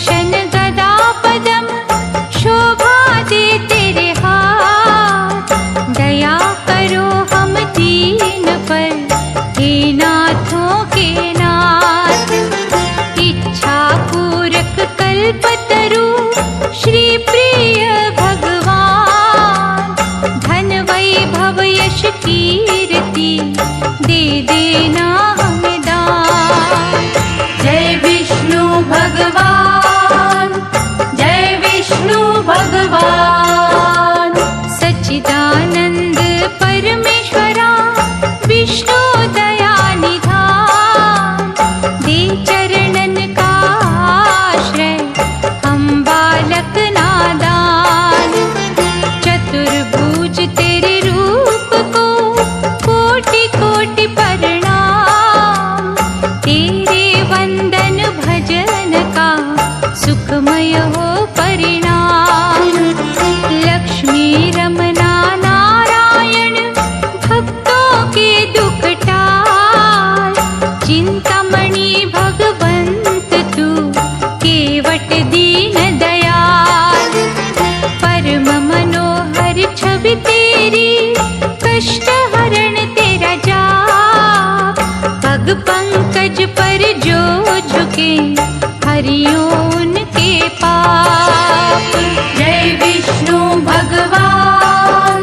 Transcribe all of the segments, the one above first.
सुदर्शन गदा पदम शोभा दे तेरे हाथ। दया करो हम दीन पर हे नाथों के नाथ। इच्छा पूरक कल्पतरु श्री प्रिय भगवान। धन वैभव यश कीर्ति दे देना हमें दान। जय विष्णु भगवान, जय विष्णु भगवान। सच्चिदानंद परमेश्वरा विष्णु दया निधान। दे चरणन का आश्रय हम बालक नादान। चतुर्भुज तेरे रूप को कोटि कोटि प्रणाम। तेरे वंदन भजन का सुखमय हो परिणाम। लक्ष्मी रमना नारायण भक्तों के दुख टाल। चिंतामणि भगवंत तू केवट दीन दयाल। परम मनोहर छवि तेरी कष्ट हरण तेरा जाप। पग पंकज पर जो झुके हरियो उनके पाप। जय विष्णु भगवान,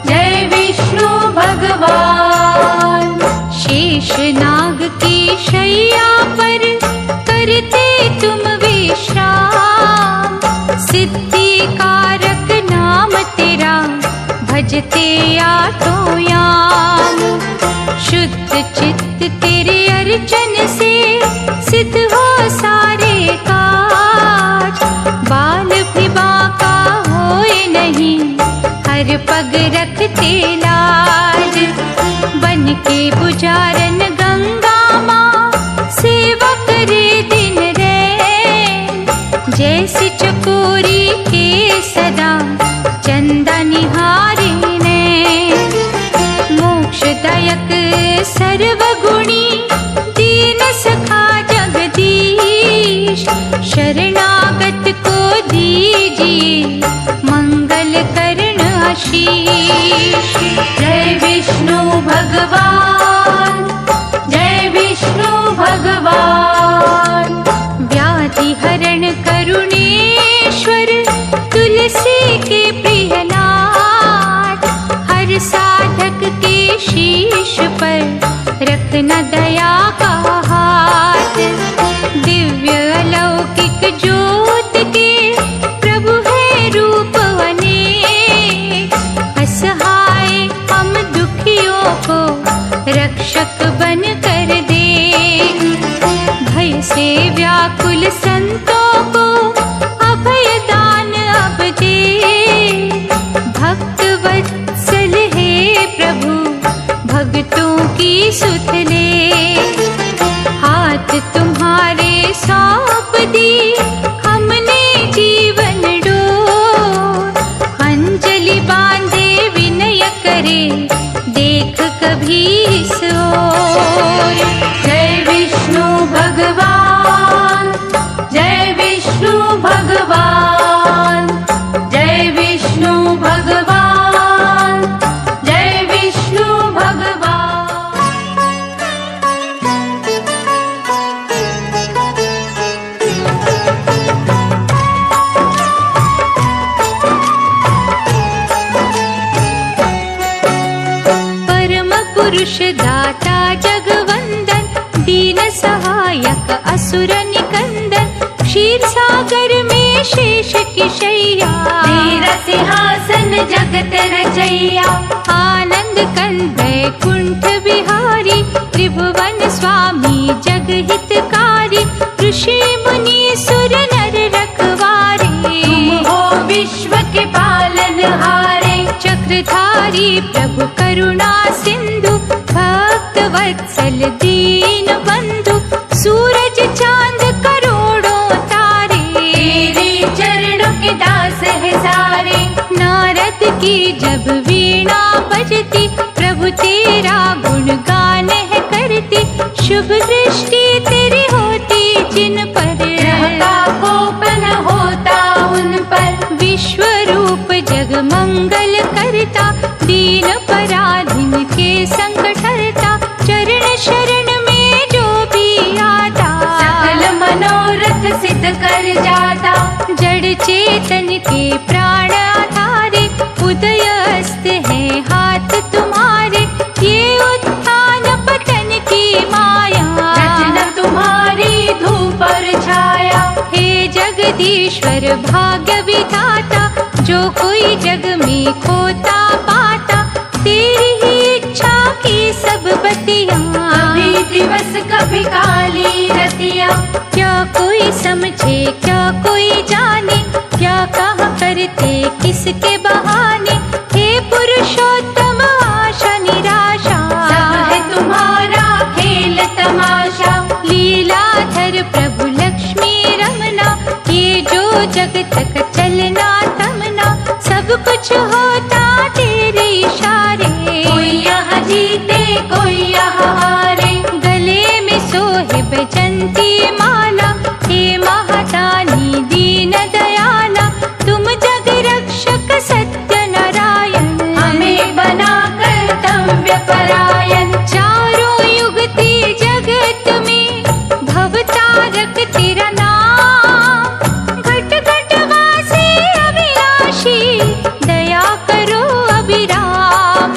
जय विष्णु भगवान। शेष नाग की शैया पर करते तुम विश्राम। सिद्धि कारक नाम तेरा भजते आठों याम। शुद्ध चित्त तेरे अर्चन से सिद्ध हो सारे काज। बाल भी बांका होए नहीं हर पग रखते लाज। बन के पुजारन गंगा माँ सेवा करे दिन रैन। जैसी चकोरी के सदा चंदा निहारे नैन। मोक्षदायक सर्वगुणी दीन सखा जगदीश। शरणागत को दीजिए मंगल करण आशीष। जय विष्णु भगवान, जय विष्णु भगवान। व्याधि हरण करुणेश्वर तुलसी के प्रियनाथ। हर साधक के शीश पर रखना दया का हाथ। दिव्य अलौकिक ज्योत के प्रभु है रूप अनेक। असहाय हम दुखियों को रक्षक बन कर दे। भय से व्याकुल संतों को अभय दान अब दे। भक्त वत्सल है प्रभु भक्तों की सुध ले। हाथ तुम्हारे सौंप दी हमने जीवन डोर। अंजलि बांधे विनय करे देख कभी इस ओर। जय विष्णु भगवान, जय विष्णु भगवान। जय विष्णु भगवान, जय विष्णु भगवान। परम पुरुष दाता जगवंदन। दीन सहायक असुर निकंदन। क्षीर सागर में शेष की शैया। तेरा सिंहासन जगत रचैया। आनंद कंद कुंठ बिहारी। त्रिभुवन स्वामी जग हितकारी। ऋषि मुनि सुर नर रखवारे। तुम हो विश्व के पालनहारे। चक्रधारी प्रभु करुणा सिंधु। भक्त वत्सल दीन बंधु। सूरज चांद करोड़ों तारे। तेरे चरणों के दास है सारे। नारद की जब वीणा बजती। प्रभु तेरा गुणगान है करती। शुभ दृष्टि तेरी होती जिन पर। ग्रह का कोप विधाता। जड़ चेतन के प्राण आधारे, उदयस्त है हाथ तुम्हारे। ये उत्थान पतन की माया, रचना तुम्हारी धूप और छाया। हे जगदीश्वर भाग्य विधाता, जो कोई जग में खोता पाता, तेरी ही इच्छा की सब बतियाँ। कभी दिवस कभी काली रतिया, क्या कोई समझे क्या कोई जाने, क्या कहा करते किसके बहाने। हे पुरुषोत्तम आशा निराशा, सब है तुम्हारा खेल तमाशा। लीलाधर प्रभु लक्ष्मी रमना, ये जो जगत का चलना तमना, सब कुछ होता तेरे इशारे। कोई यहाँ जीते कोई यहाँ हारे, गले में सोहे बजंती माला। हे महादानी दीन दयाला, तुम जग रक्षक सत्य नारायण, हमें बना कर्तव्य परायण। चारों युगती जगत में भवतारक तेरा नाम, घट घट वासी अविनाशी, दया करो अभिराम।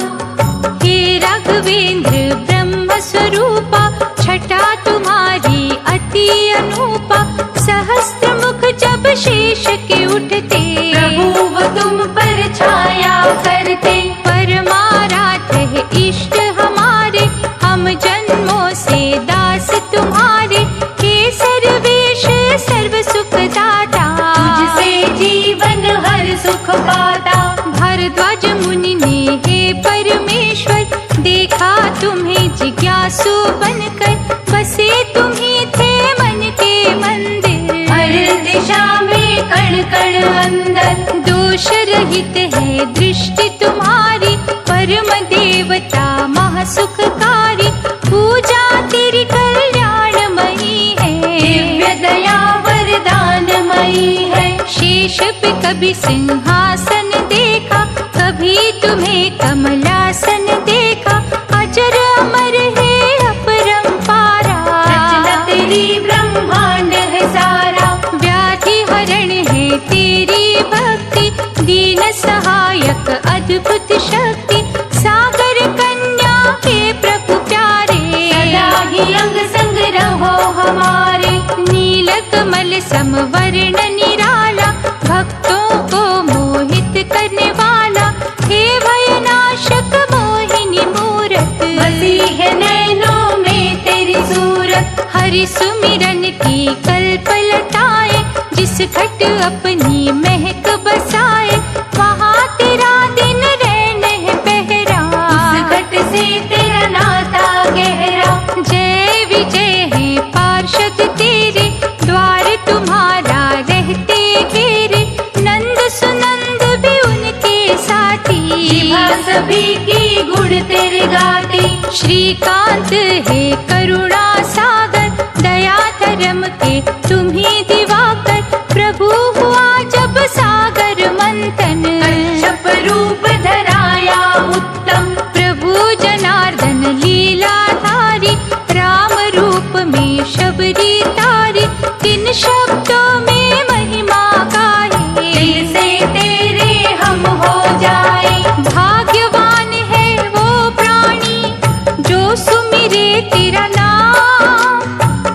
हे राघवेंद्र ब्रह्म स्वरूपा, छटा तुम्हारी अति अनूपा। सहस्त्र मुख जब शेष के उठते, प्रभु वो तुम पर छाया करते। परमाराध्य है इष्ट हमारे, हम जन्मों से दास तुम्हारे। हे सर्वेश सर्व सुख दाता, तुझसे जीवन हर सुख पाता। भारद्वाज मुनि ने हे परमेश्वर, देखा तुम्हें जिज्ञासु बनकर, बसे तुम्ही थे मन के मंदिर। हर दिशा में कण कण अंदर, दोष रहित है दृष्टि तुम्हारी। परम देवता महासुखकारी, पूजा तेरी कल्याणमयी है। दिव्य दया वरदानमयी है। शेष पे कभी सिंहासन देखा, कभी तुम्हें कमलासन देखा। अजर अमर है अपरंपारा, रचना तेरी ब्रह्मांड है सारा। व्याधि हरण है तेरी भक्ति, दीन सहायक अद्भुत शक्ति। सागर कन्या के प्रभु प्यारे, सदा ही अंग संग रहो हमारे। नील कमल समवर्ण निराला, भक्तों को मोहित करने वाला। हे भयनाशक मोहिनी मूरत, बसी है नैनों में तेरी सूरत। हरि सुमिरन की कल्पलताएं, जिस घट अपनी महक बसाए, वहाँ तेरा दिन रैन है पहरा। उस घट से तेरा नाता गहरा। जय विजय है पार्षद तेरे, द्वार तुम्हारा रहते घेरे। नंद सुनंद भी उनके साथी, जिभा सभी की गुण तेरे गाती। श्रीकांत है करुणा सागर, दया धर्म के तुम्ही दिवाकर। प्रभु हुआ जब सागर मंथन, कच्छप रूप धराया उत्तम। प्रभु जनार्दन लीलाधारी, राम रूप में शबरी तारी। किन शब्दों में महिमा गाए, दिल से तेरे हम हो जाए। भाग्यवान है वो प्राणी, जो सुमिरे तेरा नाम।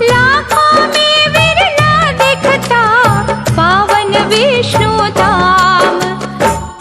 लाखों में विरला दिखता, पावन विष्णु धाम।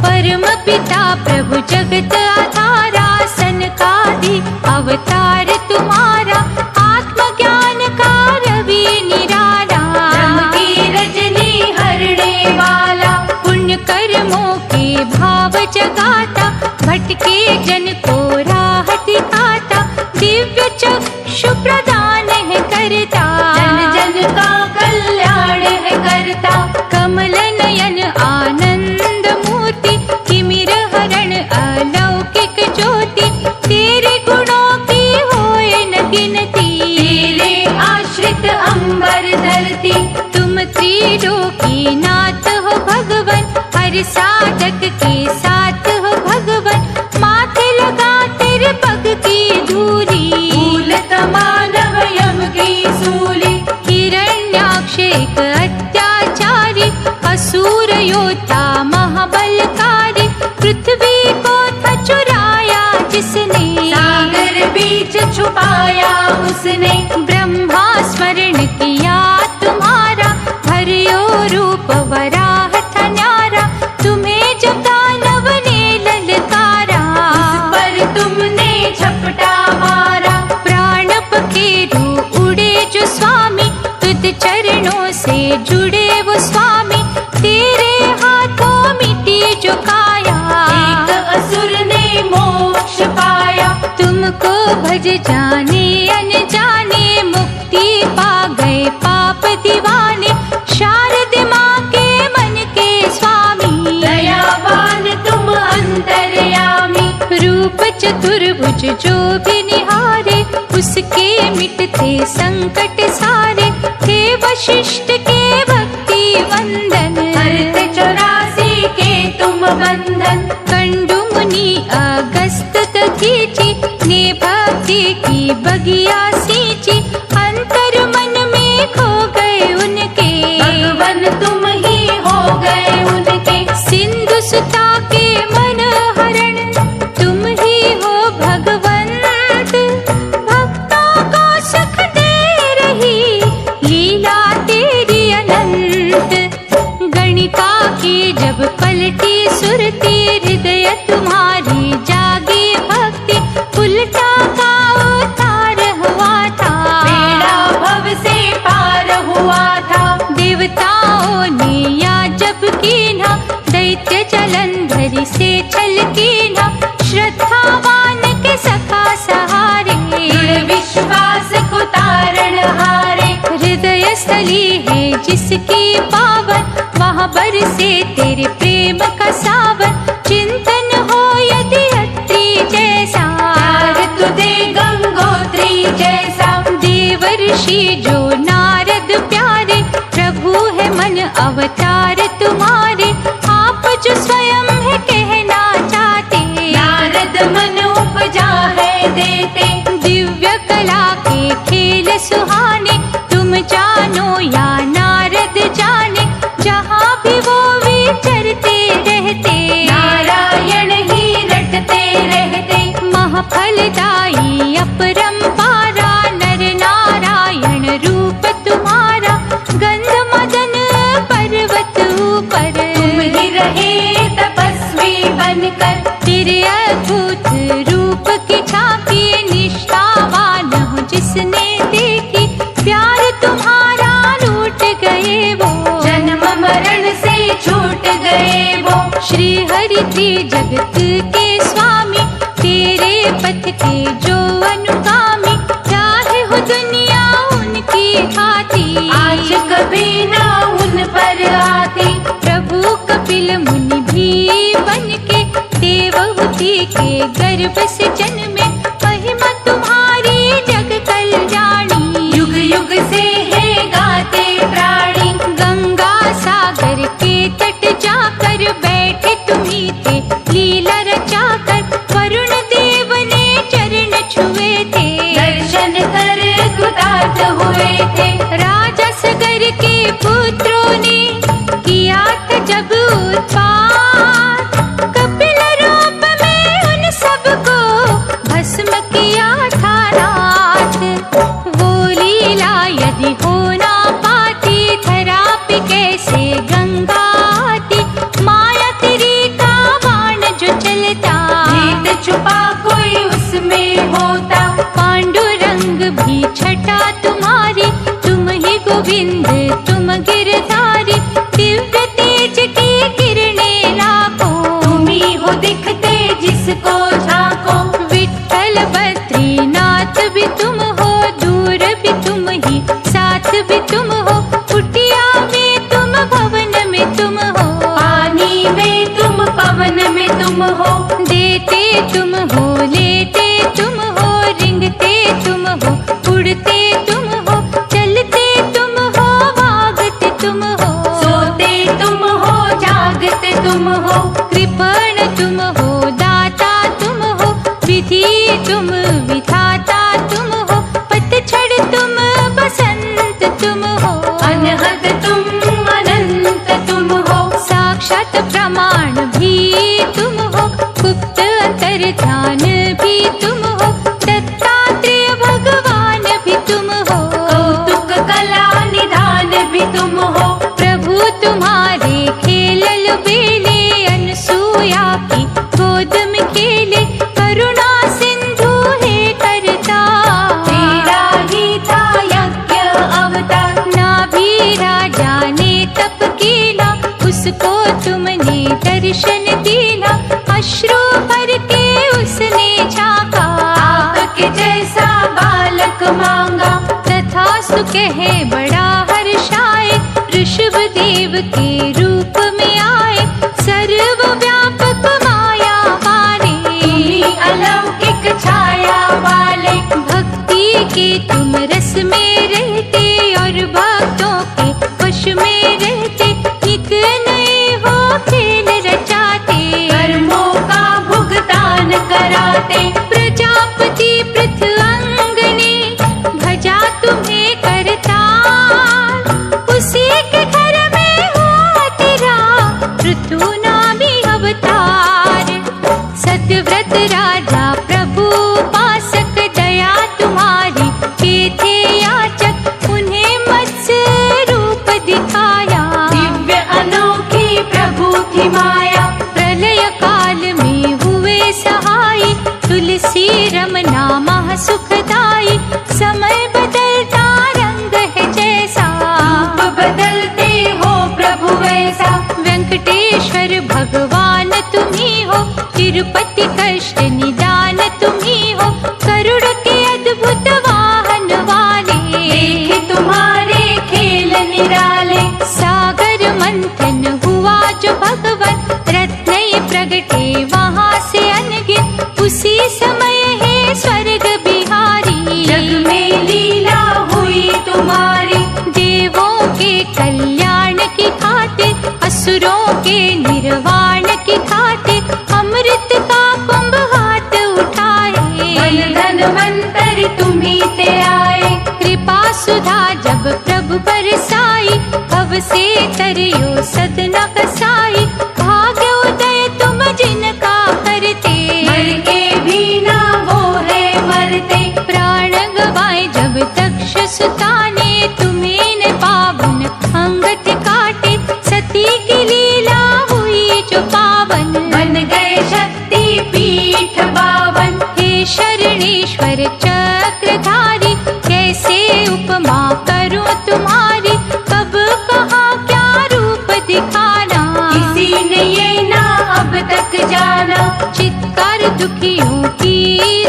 परम पिता प्रभु जगत आधारा, सनकादि अवतार तुम्हारा। आत्मज्ञान का रवि निराला, ब्रह्म की रजनी हरणे वाला। पुण्य कर्मों के भाव जगाता, भटके जन को राह दिखाता। दिव्य चक्षु प्रदान है करता, जन जन का कल्याण है करता। कमल नयन आनंद मूर्ति, किमिर हरण अलौकिक ज्योति। तेरे गुणों की होए न गिनती, तेरे आश्रित अंबर धरती। तुम त्रिलोकी नाथ हो भगवन, हर साधक के साथ हो भगवन। माथे लगा तेरे पग की धूली, भूल तमानव यम की सूली। हिरण्याक्ष एक अत्याचार, योद्धा महाबलकारी, पृथ्वी को था चुराया जिसने, सागर बीच छुपाया उसने। ब्रह्मा स्मरण किया तुम्हारा, भरियो रूप वराह था न्यारा, तुम्हें जब दानव ने ललकारा, उस पर तुमने झपटा मारा। प्राण पखेरु उड़े जो स्वामी, तुझ चरणों से जुड़े वो स्वामी, तेरे हाथों मिटी जो काया, एक असुर ने मोक्ष पाया। तुमको भज जाने अनजाने, मुक्ति पा गए पाप दीवाने, शारद माँ के मन के स्वामी, दयावान तुम अंतर्यामी। रूप चतुर्भुज जो भी निहारे, उसके मिटते संकट सारे, हे वशिष्ठ के भक्ति वंदन, हरते 84 के तुम बंधन। कंडु मुनि अगस्त दधीचि, ने भक्ति की बगिया सींची, अंतर मन में खो गए उनके, भगवन तुम ही हो गए उनके। सिंधु सुता के मन हरण, तुम ही हो भगवंत, भक्तों को सुख दे रही लीला तेरी अनंत। गणिका की जब पलटी सुरती, हृदय तुम्हारी जागी भक्ति, उल्टा का उतार हुआ था, बेड़ा भव से पार हुआ था। देवताओं ने या जब कीन्हा, दैत्य जलंधरी से छल कीन्हा, श्रद्धावान के सखा सहारे, दृढ़ विश्वास को तारण हारे। हृदय स्थली है जिसकी पावन, वहाँ बरसे तेरे प्रेम का सावन, चिंतन हो यदि अत्रि जैसा, प्यार तुझे गंगोत्री जैसा। देवर्षि जो नारद प्यारे, प्रभु है मन अवतार तुम्हारे, आप जो स्वयं है कहना चाहते, नारद मन उपजा है देते। दिव्य कला के खेल सुहाने, तुम जानो या नारद जाने, जहाँ भी वो विचरते रहते, नारायण ही रटते रहते। महफलदायी अपरंपारा, नर नारायण रूप तुम्हारा, गंध मदन पर्वत ऊपर, तुम ही रहे तपस्वी बनकर। तेरे अद्भुत रूप की झांकी, निष्ठावान हो जिसने देखी, प्यार तुम्हारा लूट गए वो, जन्म मरण से छूट गए वो। श्री हरि थे जगत के स्वामी, तेरे पथ के जो अनुगामी, चाहे हो दुनिया उनकी खाती, आज कभी ना उन पर आती। प्रभु कपिल मुनि भी बन के, देवहूति के गर्भ से जन्मे, महिमा तुम्हारी जग कल्याणी, युग युग से है गाते प्राणी। गंगा सागर के तट जाकर बैठे तुम्ही थे, लीला रचाकर वरुण देव ने चरण छुए थे, दर्शन कर कृतार्थ हुए थे। राजा सगर के पुत्रों ने किया था जब उत्पात, कपिल रूप में उन सबको भस्म किया था रात, वो लीला यदि हो ना पाती, धरा पे कैसे गंगा आती, माया तेरी का बाण जो चलता, भेद छुपा कोई उसमें होता। पांडुरंग भी छटा तुम्हारी, तुम ही गोविंद तुम गिरधारी, दिव्य तेज की किरणें लाखों, तुम ही हो दिखते जिसको झांको। विठ्ठल बद्रीनाथ भी तुम हो, दूर भी तुम ही, साथ भी तुम हो, कुटिया में तुम, भवन में तुम हो, पानी में तुम पवन में तुम हो। देते तुम हो, लेते तुम हो, रिंगते तुम हो, उड़ते तुम हो, चलते तुम हो, भागते तुम हो, सोते तुम हो, जागते तुम हो। कृपण तुम हो, दाता तुम हो, विधि तुम विधाता तुम हो, पतझड़ तुम बसंत तुम हो, अनहद तुम अनंत तुम हो। साक्षात तुम्हारे खेलल बेले, अनसुया की गोद में खेले, करुणा सिंधु है करता। तेरा ही था यज्ञ अवतार, ना भी राजा ने तप कीना, उसको तुमने दर्शन दीना, अश्रु भर के उसने झांका। आपके जैसा बालक मांगा, तथास्तु कहे बड़ा हर्षाए, ऋषभ देव के रूप में आए, सर्वव्यापक माया वाले, तुम्ही अलौकिक छाया वाले। भक्ति के तुम रस में रहते, और भक्तों के वश में रहते, नित नए हो खेल रचाते, कर्मों का भुगतान कराते। प्रजापति पृथ्वंगने भजा तुम्हें करतार, उसी के घर में हुआ तेरा पृथु नामी अवतार। सत्यव्रत राजा प्रभु उपासक, दया तुम्हारी के थे याचक, उन्हें मत्स्य रूप दिखाया। दिव्य अनोखी प्रभु की माया, प्रलय काल में हुए सहाय, तुलसी रमना महा सुखदाई, समय बदलता रंग है जैसा, रूप बदलते हो प्रभु वैसा। वेंकटेश्वर भगवान तुम्ही हो, तिरुपति कष्ट निदान तुम्ही हो, गरुड़ के अद्भुत वाहन वाले, देखे तुम्हारे खेल निराले। सागर मंथन हुआ जो भगवन, रत्नय प्रगटे वहाँ से अनगिन, उसी समय है स्वर्ग बिहारी। जग में लीला हुई तुम्हारी, देवों के कल्याण की खातिर, असुरों के निर्वाण की खातिर, अमृत का कुंभ हाथ उठाए, धनवंतरि तुम्ही ते आए। कृपा सुधा जब प्रभु बरसाई, भव से तरियो सदना कसाई, भाग्य उदय तुम जिनका करते, मर के भी ना वो है मरते। प्राण गवाए जब दक्ष सुता ने, तुम्हें न पावन अंगत काटे, सती की लीला हुई जो पावन, बन गए शक्ति पीठ बावन। हे शरणेश्वर चक्रधारी, कैसे उपमा करूं तुम्हारी, कब कहाँ क्या रूप दिखाना, किसी ने ये ना अब तक जाना। चित्कार दुखियों की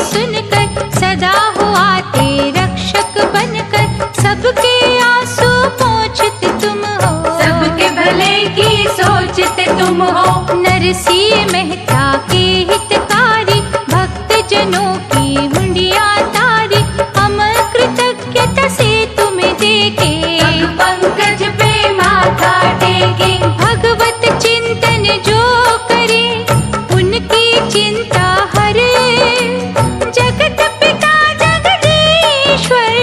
सुनकर, सदा हो आते रक्षक बनकर, सबके आंसू पोंछते तुम हो, सबके भले की सोचते तुम हो। नरसिंह मेहता के हितकारी, भक्त जनों की मुंडिया तारी, हम कृतज्ञता से तुम्हें देखे, पग पंकज पे माथा टेके। भगवत चिंतन जो करे, उनकी चिंता हरे, जगत पिता जगदीश्वर,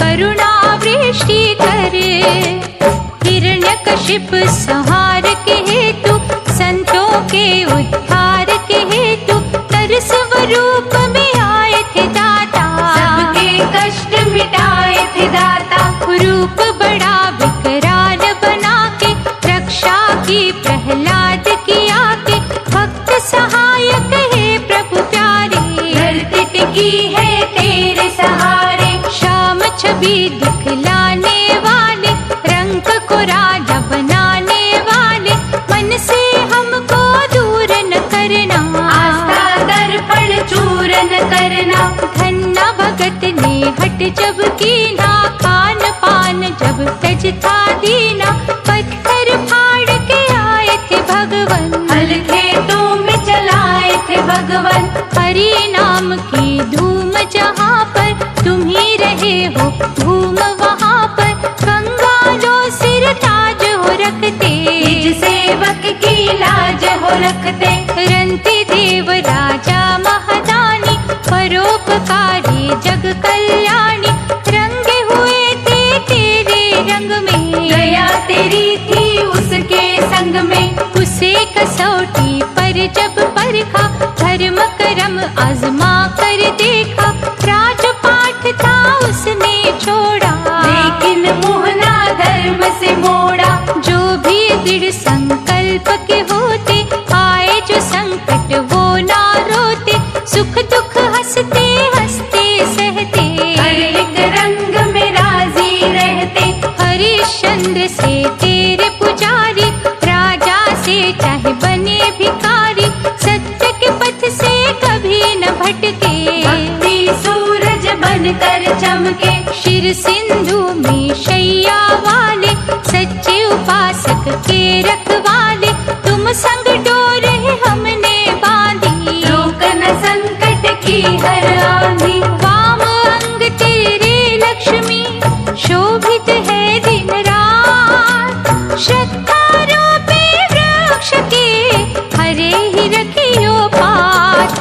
करुणा वृष्टि करे, हिरण्यकशिप संहार के हेतु, संतों के उद्धार के हेतु, तरस स्वरूप में आए थे दाता, सबके कष्ट मिटाए थे दाता। रूप बड़ा विकराल बना के, रक्षा की प्रहलाद की आके, भक्त सहायक है प्रभु प्यारे, धरती टिकी है तेरे सहारे। श्याम छवि दिखलाने वाले, रंग को राजा बनाने वाले, मन से हमको दूर न करना, आस्था दर्पण चूरन करना। धन्ना भगत ने हट जब कीना, खान पान जब तजता दीना, पत्थर फाड़ के आए थे भगवन, हल खेतों में चलाए थे भगवन। हरि नाम की धूम जहाँ पर, तुम ही रहे हो धूम वहाँ पर, कंगालो सिर ताज हो रखते, निज सेवक की लाज हो रखते। रंती देव राजा महादानी, परोपकारी जग कल्याणी, रंगे हुए थे तेरे रंग में, दया तेरी थी उसके संग में। उसे कसौटी पर जब परखा, धर्म कर्म आजमा कर देखा, राजपाठ था उसने छोड़ा, लेकिन मोहना धर्म से मोड़ा। जो भी चमके। शिर सिंधु में शैया वाले, सच्चे उपासक के रखवाले, तुम संग डोरे हमने बांधी, रोक न संकट की हर आंधी। वाम अंग तेरे लक्ष्मी, शोभित है दिन रात, श्रद्धा रूपी वृक्ष के हरे ही रखियो पात।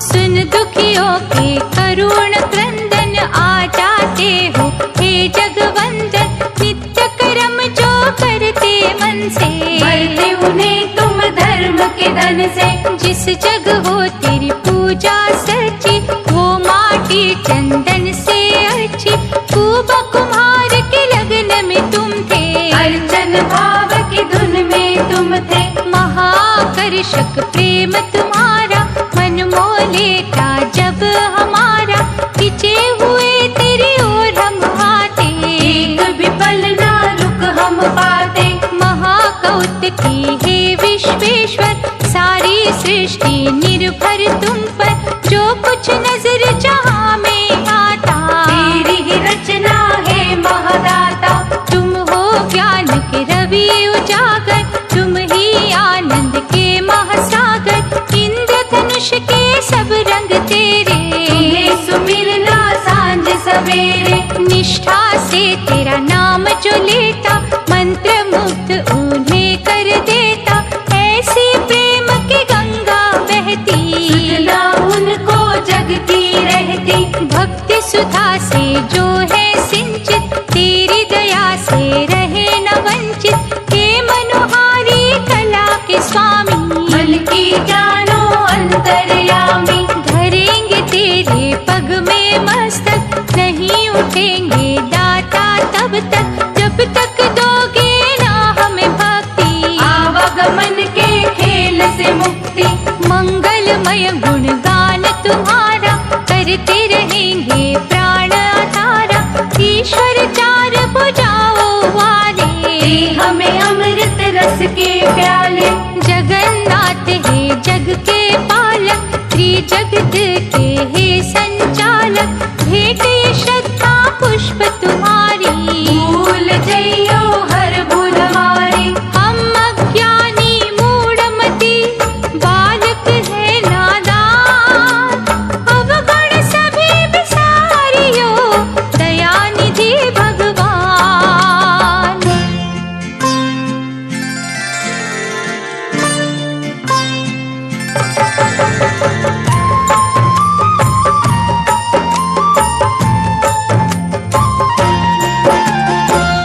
सुन दुखियों के करुण क्रंदन, आ जाते हो हे जगवंदन, नित्य कर्म जो करते मन से, बढ़ते उन्हें तुम धर्म के धन से। जिस जग हो तेरी पूजा सच्ची, वो माटी चंदन से अच्छी, खूब कुम्हार के लगन में तुम थे, अर्चन भाव की धुन में तुम थे। महाकर्षक प्रेम तुम्हारा, मन मोह लेता जब हमारा, खिंचे हुए तेरी ओर हम आते, एक भी पल ना रुक हम पाते। महाकौतुकी हे विश्वेश्वर, सारी सृष्टि निर्भर तुम पर, जो कुछ नजर जहाँ में आता, तेरी ही रचना है महादाता। तुम हो ज्ञान के रवि उजागर, तुम ही आनंद के महासागर, इंद्रधनुष के सब रंग तेरे, तुम्हें सुमिरना सांझ सवेरे। निष्ठा से तेरा नाम जो लेता, मंत्र मुग्ध उन्हें कर देता, ऐसी प्रेम की गंगा बहती, सुधना उनको जगती रहती। भक्ति सुधा से जो है सिंचित, तेरी दया से रहे न वंचित, हे मनोहारी कला के स्वामी, मन की जानो अंतर्यामी। धरेंगे तेरे पग में मस्तक, नहीं उठेंगे दाता तब तक, जब तक दोगे ना हमें भक्ति, आवागमन के खेल से मुक्ति। मंगलमय गुणगान तुम्हारा, करते रहेंगे प्राण आधारा, ईश्वर चार भुजाओं वाले, दे हमें अमृत रस के प्याले। जगन्नाथ है जग के पालक, त्रिजगत के हे संचालक, भेटे श्रद्धा पुष्प तुम्हारी, भूल जइयो हर भूल हमारी। हम अज्ञानी मूढ़मति, बालक है नादान, अवगुण सभी विसारियो, दयानिधि भगवान।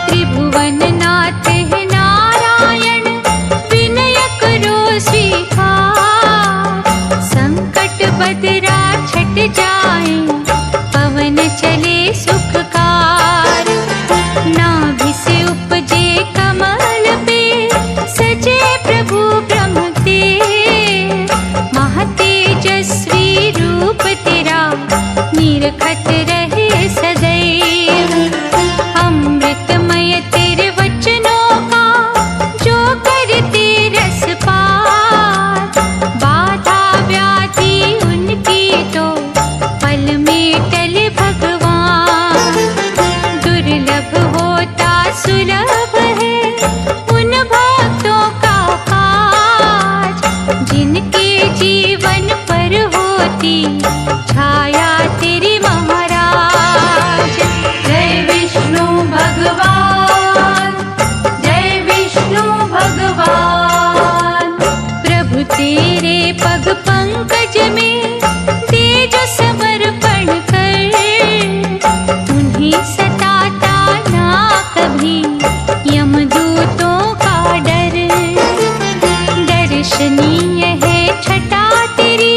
त्रिभुवननाथ है नारायण, विनय करो स्वीकार, संकट बदरा छट जाए, पवन चले सुखकार, नाभि से उपजे कमल पे, सजे प्रभु ब्रह्म तेज, महातेजस्वी रूप तेरा, निरखत रहे सदैव, अमृतमय तेरे वचनों का, जो करते रस पार, बाधा व्याधि उनकी तो पल में टले भगवान, दुर्लभ होता सुलभ है उन भक्तों का काज, जिनके जीवन पर होती छाया तेरी महाराज। जय विष्णु भगवान, जय विष्णु भगवान। प्रभु तेरे पग पंकज में दे जो समर्पण कर, उन्हें सताता ना कभी यमदूतों का डर, दर्शनीय है छटा तेरी,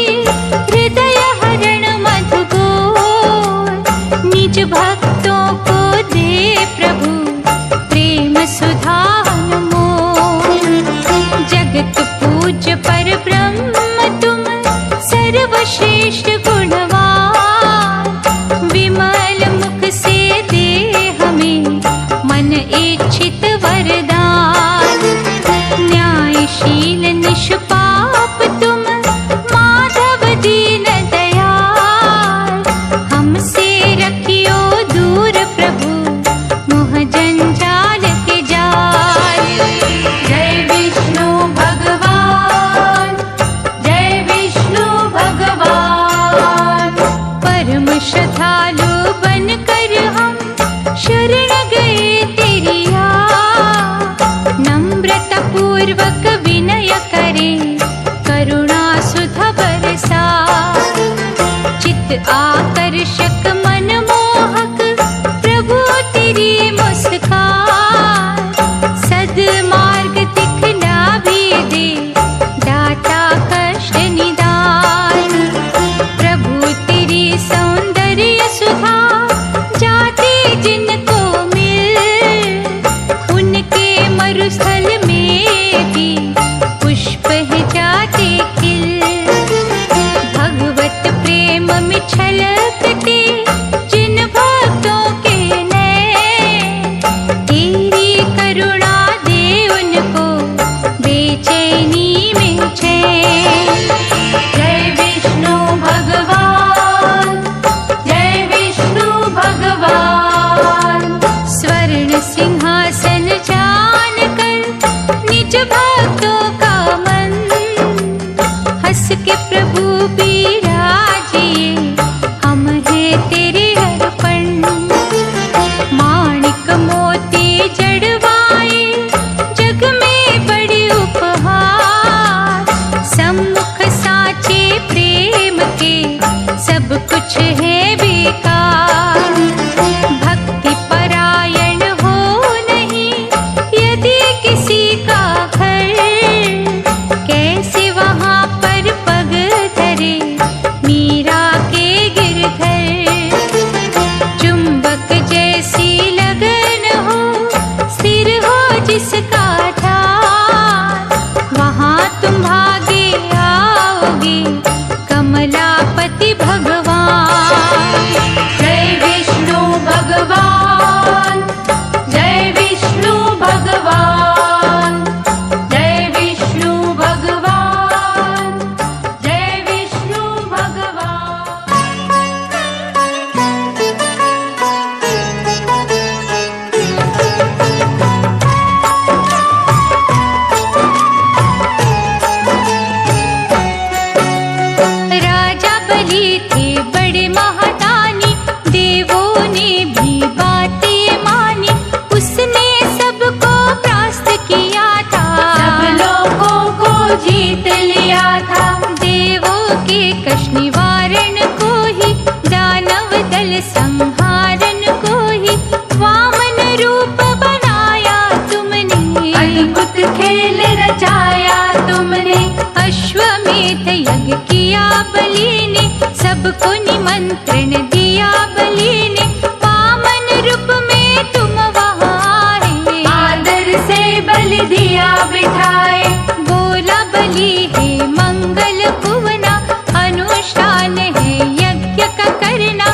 हृदय हरण मधुबोल, निज भक्तों को दे प्रभु प्रेम सुधा अनमोल, जगत पूज्य पर ब्रह्म तुम, सर्वश्रेष्ठ गुणवान, विमल मुख से दे हमें मन इच्छित वरदान, न्यायशील निष्पाप तुम, माधव दीन दयाल, हमसे रखियो पूर्वक विनय करे, करुणा सुधा बरसा। चित आकर्षक मनमोहक प्रभु तेरी मुस्कान, सद्मार्ग दिखला भी दे दाता कष्ट निदान। प्रभु तेरी सौंदर्य सुधा जाते जिनको मिल, उनके मरुस्थल में भी पुष्प है जाते खिल। भगवत प्रेम में छलकते जिन भक्तों के नैन, तेरी करुणा दे उनको बेचैनी में चैन। जय विष्णु भगवान, जय विष्णु भगवान। स्वर्ण सिंहासन जान कर निज भक्तों का मन, हंस के प्रभु बिराजिए हम हैं तेरे अर्पण। माणिक मोती जड़वाए जग में बड़े उपहार, सम्मुख साचे प्रेम के सब कुछ है बेकार। भक्ति परायण हो नहीं यदि किसी का घर, कैसे वहाँ पर पग धरे मीरा के गिरधर। चुंबक जैसी लगन हो, स्थिर हो जिसका ध्यान, वहाँ तुम भागे आओगे कमलापति भगवान। जय विष्णु भगवान, जय विष्णु भगवान, जय विष्णु भगवान, जय विष्णु भगवान। राजा बलि थे बड़े महादानी, देवों ने भी बातें मानी। उसने सबको परास्त किया था, सब लोगों को जीत लिया था। देवों के कष्ट निवारण को ही, दानव दल संहारन को ही, वामन रूप बनाया तुमने। अद्भुत खेल रचाया तुमने, अश्वमेध यज्ञ किया बलि ने, सबको निमंत्रण दिया बलि ने। वामन रूप में तुम वहाँ आए, आदर से बलि दिया बिठाए। बोला बलि है मंगल भुवना, अनुष्ठान है यज्ञ का करना।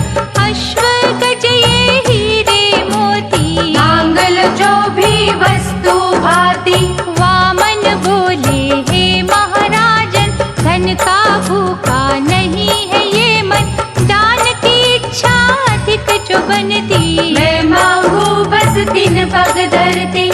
अश्व गज ये हीरे मोती, मांगल जो भी वस्तु भाती। वामन बोले हे महाराजन, धन का भूखा नहीं है ये मन। दान की इच्छा अधिक जो बनती, मैं मांगू बस 3 पग धरती।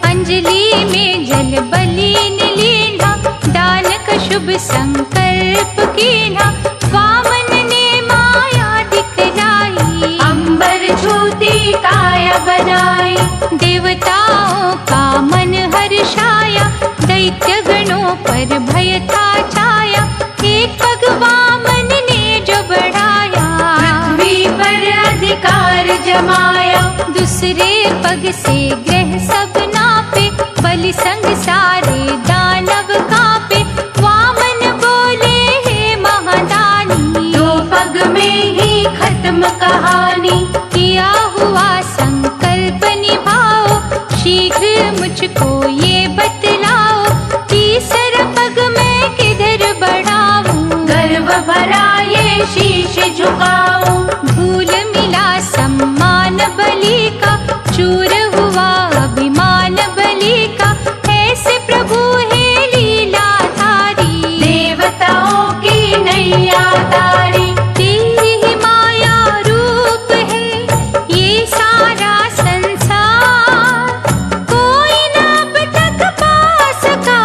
अंजलि में जल बलि ने लीना, दान का शुभ संकल्प कीना। वामन ने माया दिखलाई, अंबर छूती काया बनाई। देवताओं का मन हर्षाया, दैत्य गणों पर भय था छाया। एक पग वामन ने जो बढ़ाया, पृथ्वी पर अधिकार जमाया। दूसरे पग से ग्रह सब नापे, बलि संग सारे दानव कांपे। वामन बोले हे महादानी, 2 पग में ही खत्म कहानी। किया हुआ संकल्प निभाओ, शीघ्र मुझको ये बतलाओ। तीसरा पग मैं किधर बढ़ाऊं, गर्व भरा ये शीश झुकाऊं। भूल मिला सम्मान बलि का, चूर हुआ अभिमान बलि का। ऐसे प्रभु है लीलाधारी, देवताओं की नैया तारी। तेरी ही माया रूप है ये सारा संसार। कोई न अब तक पा सका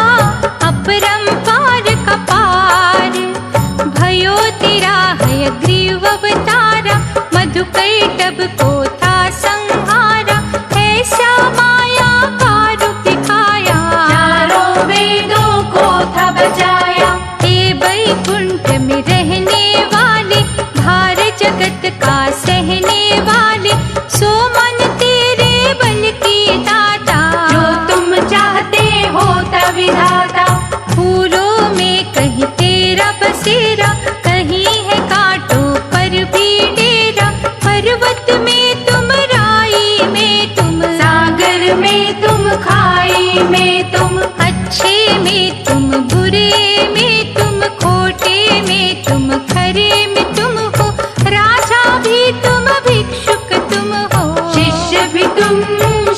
अपरंपार का पार। भयो तेरा है ग्रीव में तुम बुरे में तुम खोटे में तुम खरे में तुम हो, राजा भी तुम भिक्षुक तुम हो। शिष्य भी तुम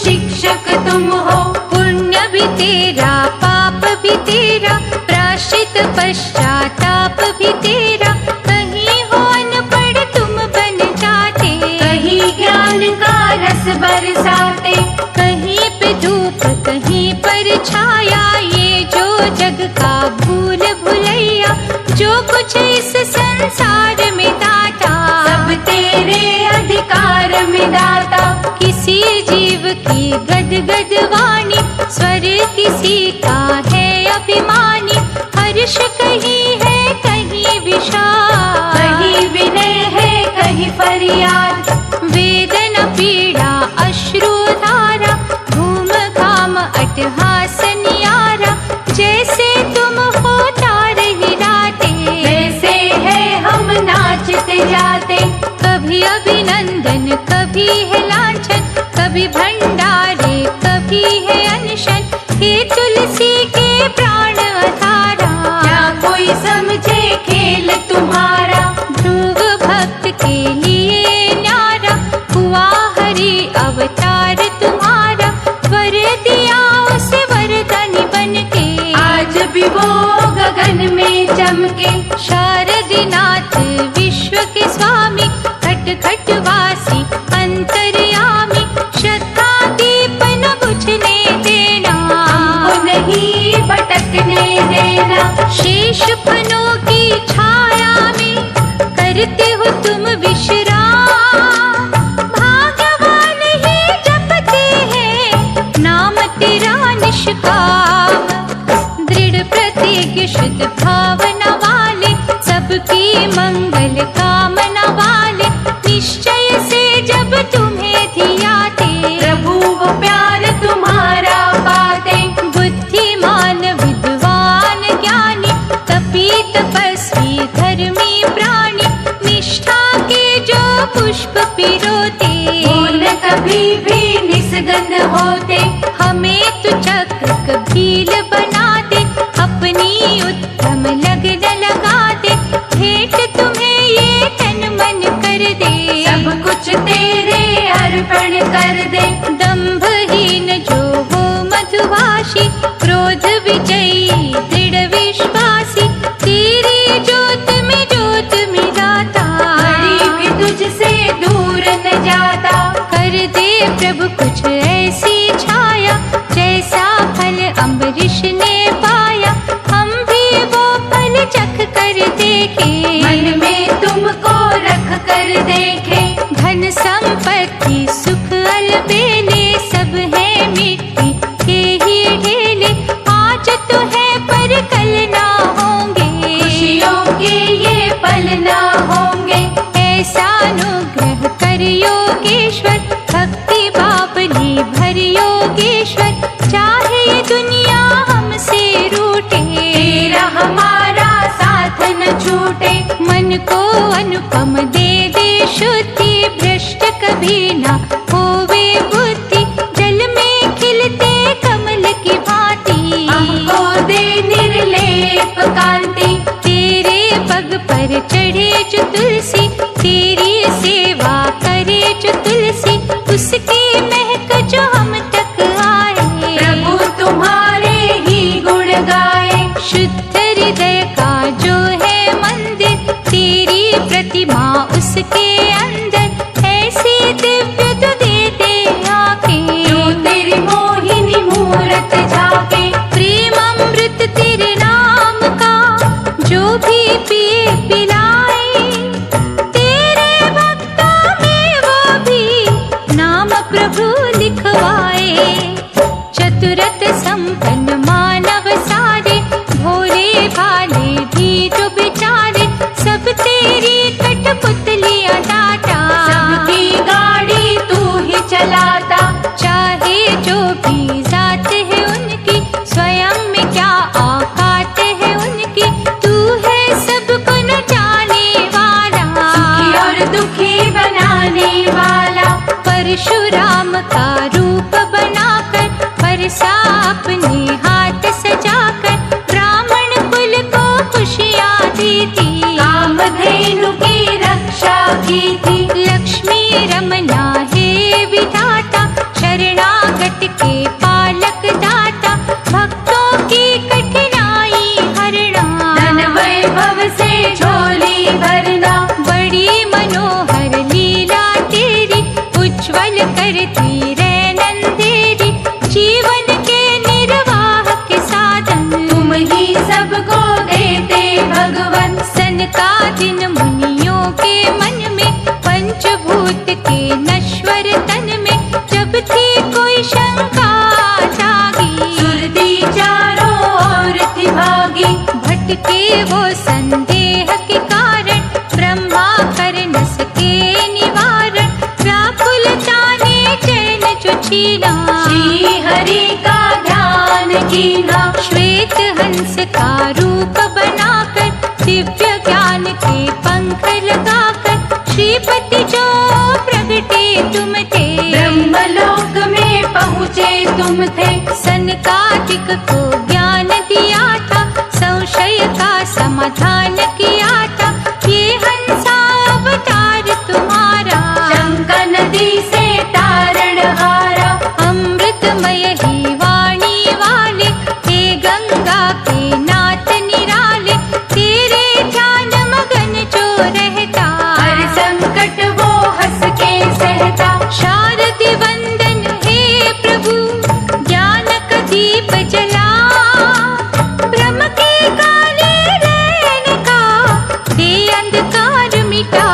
शिक्षक तुम हो। पुण्य भी तेरा पाप भी तेरा, प्रायश्चित पश्चाताप भी तेरा। कहीं हो अनपढ़ तुम बन जाते, कहीं ज्ञान का रस बरसाते। कहीं पे धूप कहीं पर छाया, ये जो जग का भूल भुलैया, जो कुछ इस संसार में दाता, सब तेरे अधिकार में दाता। किसी जीव की गद गद वाणी, स्वर किसी का है अभिमानी। हर्ष कहीं है कहीं विषाद, कहीं विनय है कहीं फरियाद। वेदना पीड़ा अश्रु धारा, घूम घाम अट्टहास नियारा। जैसे तुम हो तार हिलाते, वैसे है हम नाचते जाते। कभी अभिनंदन कभी है लांछन, कभी भंडारे कभी है अनशन। हे तुलसी के प्राण धारा, क्या कोई समझे खेल तुम्हारा। ध्रुव भक्त के लिए न्यारा, हुआ हरि अवतार तुम्हारा। वर दिया उसे वरदानी बनके, आज भी वो गगन में चमके। शारदीनाथ विश्व के स्वामी, खट खट वासी अंतर्यामी। श्रद्धा दीप न बुझने देना, हमको नहीं भटकने देना। शेष फनों की छाया में करते हो तुम विश्राम। भाग्यवान ही जपते हैं नाम तेरा निष्काम। दृढ़ प्रतिज्ञ शुद्ध भावना वाले, सबकी मंगल कामना वाले। निश्चय से जब तुम्हें धियाते, प्रभु वो प्यार तुम्हारा पाते। बुद्धिमान विद्वान ज्ञानी, तपी तपस्वी धर्मी प्राणी। निष्ठा के जो पुष्प पिरोते, वो न कभी भी निस्गंध होते। हमें तू चक्र कबील बना दे, अपनी उत्तम लगन लगा दे। भेंट तुम्हें ये तन मन कर दे, सब कुछ तेरे अर्पण कर दे। दंभहीन जो हो मधुभाषी, क्रोध विजयी दृढ़ विश्वासी। तेरी ज्योत में ज्योत मिलाता, घड़ी भी तुझसे दूर न जाता। कर दे प्रभु कुछ ऐसी छाया, जैसा फल अम्बरीश ने पाया। हम भी वो फल चख कर देखे, मन में तुमको रख कर देखे। धन संपत्ति सुख अलबेले, सब है मिट्टी के ही ढेले। आज तो है पर कल ना होंगे, खुशियों के ये पल ना होंगे। ऐसा अनुग्रह कर योगेश्वर, भक्ति बाबली भर योगेश्वर। चाहे ये दुनिया हमसे रूठे, तेरा हमारा साथ न छूटे। मन को अनुपम दे दे शुद्धि, भ्रष्ट कभी ना होवे बुद्धि। जल में खिलते कमल की भांति, हमको दे निर्लेप कांति। तेरे पग पर चढ़े जो तुलसी, तेरी सेवा करे जो तुलसी। उसकी महक जो हम तक आए, प्रभु तुम्हारे ही गुण गाए। शुद्ध हृदय का जो है मंदिर, तेरी प्रतिमा उसके अंदर। ऐसी दिव्य तू दे दे आंखें, जो तेरी मोहिनी मूरत झाके। प्रेम अमृत तेरे नाम का जो भी पिए पिलाए। तेरे भक्तों में वो भी नाम प्रभु लिखवाए। चतुरत संपन्न मानव सारे, भोले भाले भी जो बेचारे। सब तेरी कठपुतलियां दाता, सबकी गाड़ी तू ही चलाता। चाहे जो भी जात है उनकी, स्वयं में क्या औकात है उनकी। तू है सबको न जाने वाला, सुखी और दुखी बनाने वाला। परशुराम का रूप बनाकर, परसा अपने हाथ सजाकर। सनकादिक मुनियों के मन में पंचभूत के नश्वर तन में जब थी कोई शंका जागी, सुरती चारों ओर थी भागी। भटके वो संदेह के कारण ब्रह्मा कर न सके निवारण, व्याकुलता ने चैन जो छीना श्री हरि का ध्यान कीना। श्वेत हंस का रूप बनाकर दिव्य ज्ञान के पंख लगाकर श्रीपति जो प्रगटे तुम थे, ब्रह्मलोक में पहुँचे तुम थे। सनकादिक को ज्ञान दिया था, संशय का समाधान किया था, ये हंसा अवतार तुम्हारा, शंका नदी से तारण हारा। अमृतमय ही वाणी वाले हे गंगा के नाथ निराले, तेरे ध्यान मगन जो रहता, हर संकट वो हंस के सहता। शारदि वंदन हे प्रभु, ज्ञान का दीप जला, ब्रह्म के काले रैन का दे अंधकार मिटा।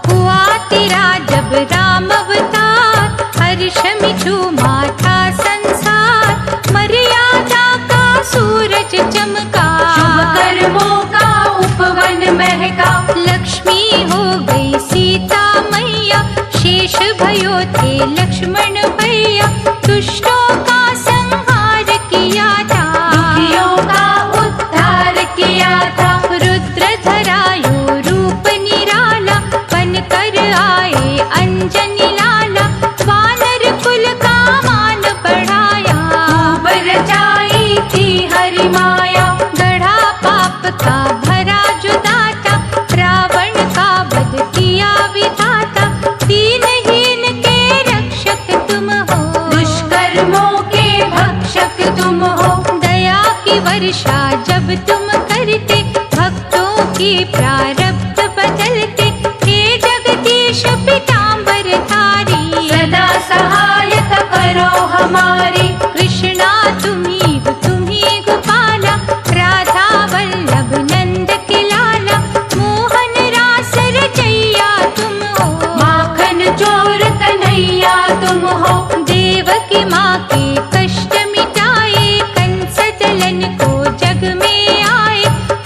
हुआ तेरा जब राम अवतार, हर्ष में झूमा था संसार, मर्यादा का सूरज चमका, शुभ कर्मों का उपवन महका। लक्ष्मी हो गई सीता मैया, शेष भयो थे लक्ष्मण भैया, दुष्टों का संहार किया था, दुखियों का उद्धार किया था। रुद्र धरायो रूप निराला, बनकर आए अंजनी लाला, वानर कुल का मान बढ़ाया, खूब रचाई थी हरि माया। गढ़ा पाप का भरा जो दाता, रावण का वध किया विधाता, दीनहीन के रक्षक तुम हो, दुष्कर्मों के भक्षक तुम हो। दया की वर्षा जब तुम करते, भक्तों की प्रारब्ध बदलते, हे जगदीश पीतांबर धारी, सदा सहायता करो हमारी। कृष्णा तुम्ही गोपाला, राधा वल्लभ नंद के लाला, मोहन रास रचैया तुम हो, माखन चोर कन्हैया तुम हो। देवकी माँ के कष्ट मिटाए, कंस दलन को जग में आए,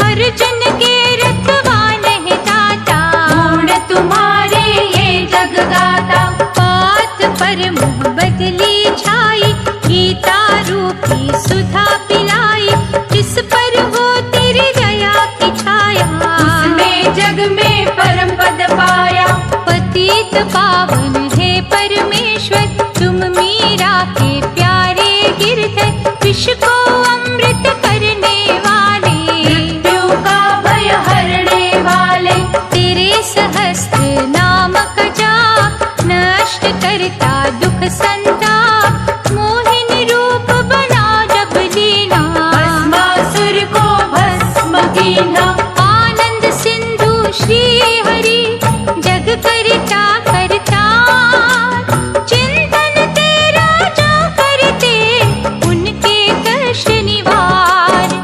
अर्जुन के रखवान है दाता, गुण तुम्हारे ये जग गाता। बात पर मुँह बदली छाई, गीता रूपी सुधा पिलाई, जिस पर हो तेरी दया की छाया, उसने जग में परम पद पाया। पतित पावन है परमेश्वर, तुम मीरा के प्यारे गिरधर, विष को अमृत करने वाले, मृत्यु का भय हरने वाले। तेरे सहस्त्र नाम का जाप, नष्ट करता दुख संताप, मोहिनी रूप बना जब लीना, भस्मासुर को भस्म कीना। आनंद सिंधु श्री हरि, जग करता करता, चिंतन तेरा जो करते, उनके कष्ट निवार।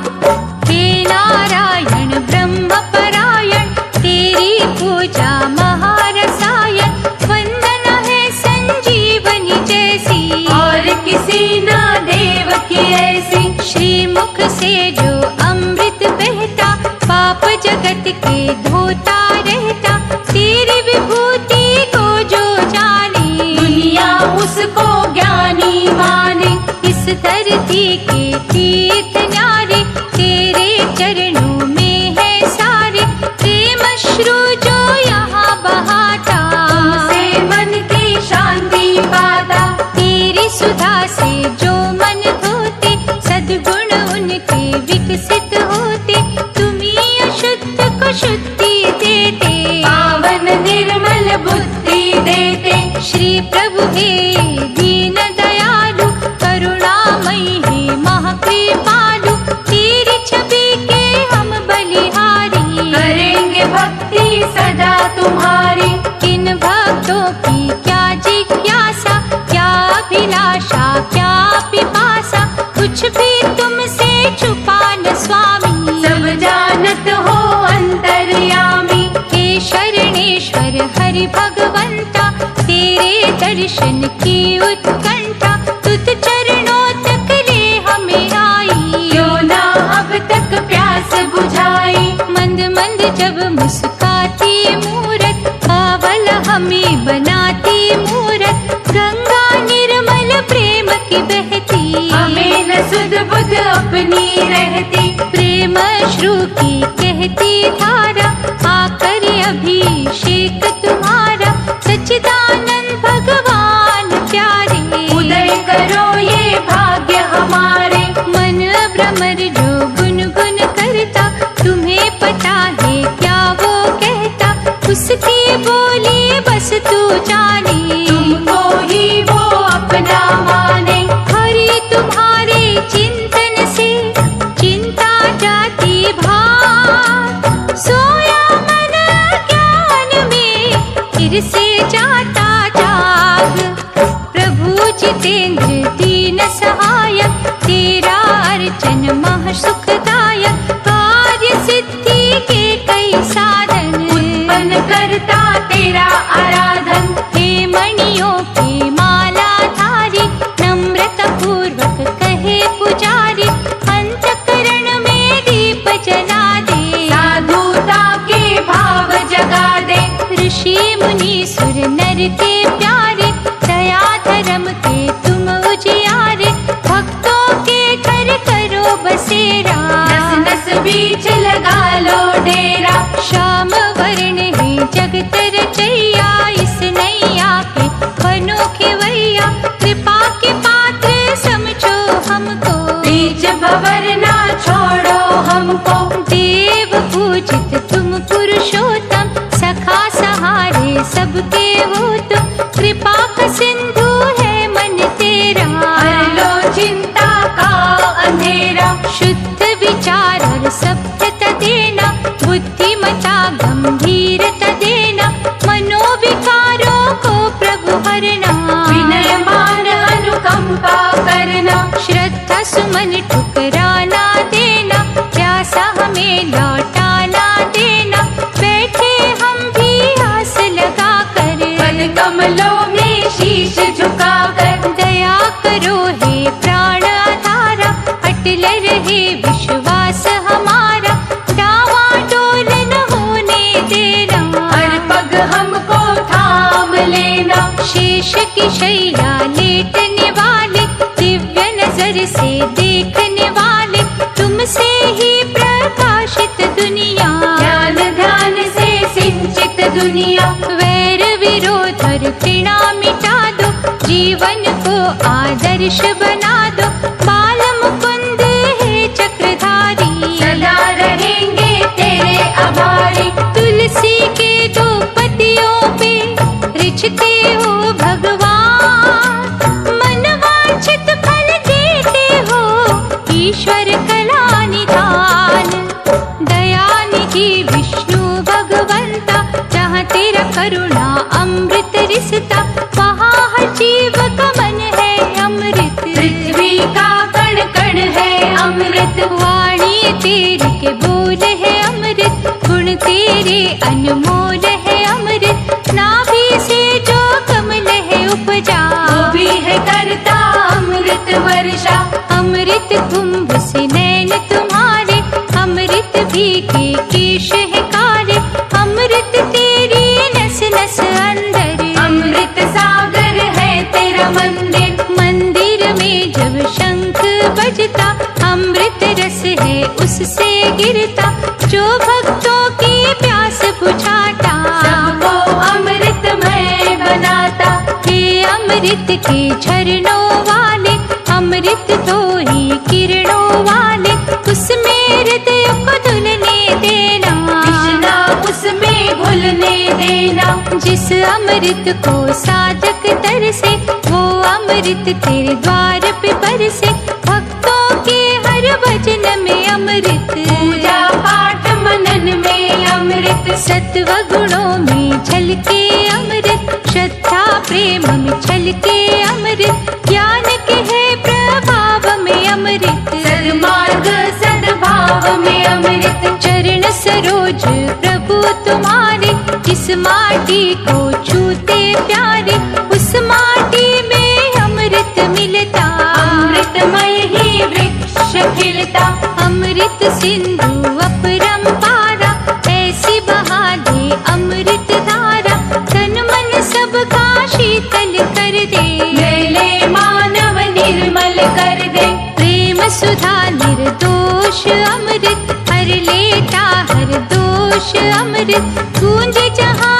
हे नारायण ब्रह्म परायण, तेरी पूजा महारसायन, वंदना है संजीवनी जैसी, और किसी ना देव की ऐसी। श्रीमुख से जो अमृत बहता, पाप जगत के धोता रहता, तेरी विभूति को जो जाने, दुनिया उसको ज्ञानी माने। इस धरती के तीर्थ न्यारे, तेरे चरणों में है सारे, प्रेम अश्रु जो यहाँ बहाता, से मन की शांति पाता। तेरी सुधा से जो मन धोते, सद्गुण उनके विकसित होते, तुम्ही अशुद्ध को शुद्धि देते, पावन निर्मल बुद्धि देते। श्री प्रभु हे दीन दयालु, करुणामयी हे महाकृपालु, तेरी छवि के हम बलिहारी, करेंगे भक्ति सदा तुम्हारी। किन भक्तों की क्या जिज्ञासा, क्या अभिलाषा, क्या पिपासा, कुछ भी तुमसे छुपा न स्वामी, सब जानत हो दर्शन की उत्कंठा तुझ चरणों तक ले हमें आई। क्यों ना अब तक प्यास बुझाई। मंद मंद जब मुस्काती मूरत बावल हमें बनाती मूरत। गंगा निर्मल प्रेम की बहती हमें न सुध बुध अपनी रहती। प्रेम श्रु की कहती धारा आकर अभिषेक तुम्हारा। सच्चिदानंद भगवान प्यारे उदय करो ये भाग्य हमारे। मन भ्रमर जो गुनगुन करता तुम्हें पता है क्या वो कहता। उसकी बोली बस तू जाने तुमको ही वो अपना माने। हरि तुम्हारे चिंतन से चिंता जाती भार। सोया मन ज्ञान में फिर से जाता जाग। प्रभु जितेंद्र दीन सहायक तेरा अर्चन मह सुखदायक। कार्य सिद्धि के कई साधन उत्पन्न करता तेरा आराधन। हे मणियों की माला धारी नम्रता पूर्वक कहे पुजारी। अंतकरण में दीप जला दे साधुता के भाव जगा दे। ऋषि मुनि सुर नर के प्यारे दया धर्म के तुम उजियारे। भक्तों के घर करो बसेरा नस नस बीच लगा लो डेरा। श्याम वर्ण है जगत रचैया इस नैया के बनो खेवैया। कृपा के पात्र समझो हमको बीच भंवर ना छोड़ो हमको। देव पूजित तुम पुरुषोत्तम सखा सहारे सबके हो तुम। कृपा का सिंधु है मन तेरा हर लो चिंता का अंधेरा। शुद्ध विचार और सभ्यता देना बुद्धिमता गंभीरता देना। मनोविकारों को प्रभु हरना विनय मान अनुकंपा करना। श्रद्धा सुमन ठुकराना देना। प्यासा हमें लौटाना देना। बैठे हम भी आस लगा कर पद कमलों में शीश झुका कर। दया करो हे प्राण आधारा अटल रहे विश्वास हमारा। डावा डोल न होने देना हर पग हमको थाम लेना। शेष की शैया लेटने वाले दिव्य नजर से देखने वाले तुमसे ही प्रकाशित दुनिया। ध्यान ध्यान से सिंचित दुनिया। वैर विरोध और घृणा मिटा दो जीवन को आदर्श बना दो। बाल मुकुंद है चक्रधारी सदा रहेंगे तेरे आभारी। तुलसी के दो पतियों पे रिझते हो भगवान। मन वांछित फल देते हो ईश्वर कला निधान। दयानिधि विष्णु भगवंता जहाँ तेरा करुणा अमृत रिसता वहाँ हर जीव का मन है अमृत। पृथ्वी का कण कण है अमृत। वाणी तेरी के बोल है अमृत। गुण तेरे अनमोल है अमृत। नाभि से जो कमल है उपजा वो भी है करता अमृत वर्षा। अमृत कुंभ से नैन तुम्हारे अमृत भी के केश है काले। अमृत तेरी नस नस अंदर अमृत सागर है तेरा मंदिर। मंदिर में जब शंख बजता अमृत रस है उससे गिरता। जो भक्तों की प्यास बुझाता सबको अमृतमय बनाता। हे अमृत के झरनों वाले अमृत तो ही किरणों वाले। उसमें हृदय को धुलने देना कृष्णा उसमें घुलने देना। जिस अमृत को साधक तरसे वो अमृत तेरे द्वार पे बरसे। भक्तों के हर भजन में अमृत पूजा पाठ मनन में अमृत। सत्व गुणों में झलके अमृत। श्रद्धा प्रेम में झलके अमृत। ज्ञान के है प्रभाव में अमृत। सन्मार्ग सद्भाव में अमृत। चरण सरोज प्रभु तुम्हारे जिस माटी को छूते प्यारे उस माटी सिंधु अपरंपारा, ऐसी बहा दे अमृत धारा, तन मन सब का शीतल कर दे। ले ले मानव निर्मल कर दे। प्रेम सुधा निर्दोष अमृत, हर लेता हर दोष अमृत, गूंजे जहाँ